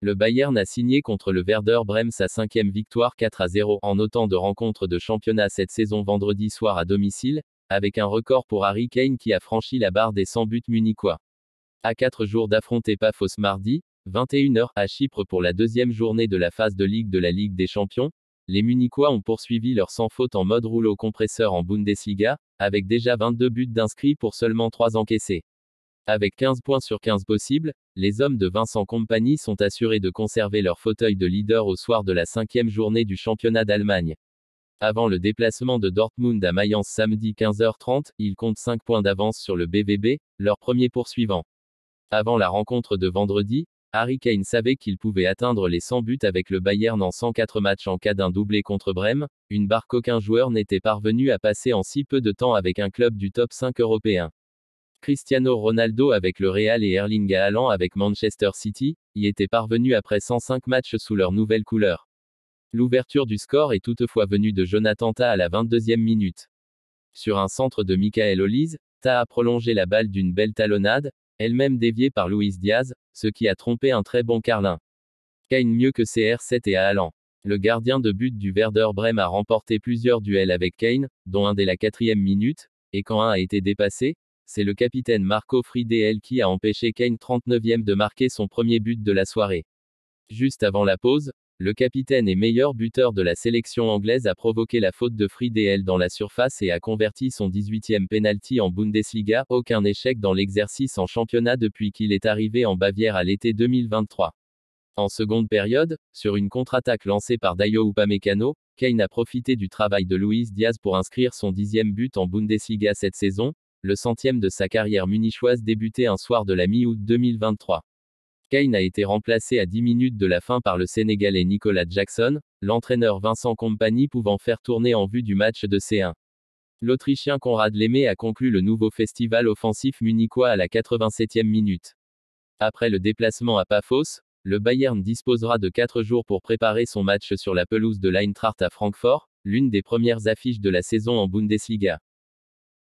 Le Bayern a signé contre le Werder Brême sa 5e victoire 4-0 en autant de rencontres de championnat cette saison vendredi soir à domicile, avec un record pour Harry Kane qui a franchi la barre des 100 buts munichois. À 4 jours d'affronter Paphos mardi, 21h, à Chypre pour la deuxième journée de la phase de Ligue de la Ligue des Champions, les Munichois ont poursuivi leur sans faute en mode rouleau compresseur en Bundesliga, avec déjà 22 buts d'inscrits pour seulement 3 encaissés. Avec 15 points sur 15 possibles, les hommes de Vincent Kompany sont assurés de conserver leur fauteuil de leader au soir de la 5e journée du championnat d'Allemagne. Avant le déplacement de Dortmund à Mayence samedi 15h30, ils comptent 5 points d'avance sur le BVB, leur premier poursuivant. Avant la rencontre de vendredi, Harry Kane savait qu'il pouvait atteindre les 100 buts avec le Bayern en 104 matchs en cas d'un doublé contre Brême, une barre qu'aucun joueur n'était parvenu à passer en si peu de temps avec un club du top 5 européen. Cristiano Ronaldo avec le Real et Erling Haaland avec Manchester City, y étaient parvenus après 105 matchs sous leur nouvelle couleur. L'ouverture du score est toutefois venue de Jonathan Tah à la 22e minute. Sur un centre de Michael Olise, Tah a prolongé la balle d'une belle talonnade, elle-même déviée par Luis Diaz, ce qui a trompé un très bon Carlin. Kane mieux que CR7 et Haaland. Le gardien de but du Werder Brême a remporté plusieurs duels avec Kane, dont un dès la 4e minute, et quand un a été dépassé, c'est le capitaine Marco Friedel qui a empêché Kane 39e de marquer son premier but de la soirée. Juste avant la pause, le capitaine et meilleur buteur de la sélection anglaise a provoqué la faute de Friedel dans la surface et a converti son 18e penalty en Bundesliga, aucun échec dans l'exercice en championnat depuis qu'il est arrivé en Bavière à l'été 2023. En seconde période, sur une contre-attaque lancée par Dayo Upamecano, Kane a profité du travail de Luis Diaz pour inscrire son 10e but en Bundesliga cette saison, le 100e de sa carrière munichoise débuté un soir de la mi-août 2023. Kane a été remplacé à 10 minutes de la fin par le Sénégalais Nicolas Jackson, l'entraîneur Vincent Kompany pouvant faire tourner en vue du match de C1. L'Autrichien Konrad Laimet a conclu le nouveau festival offensif munichois à la 87e minute. Après le déplacement à Paphos, le Bayern disposera de 4 jours pour préparer son match sur la pelouse de l'Eintracht à Francfort, l'une des premières affiches de la saison en Bundesliga.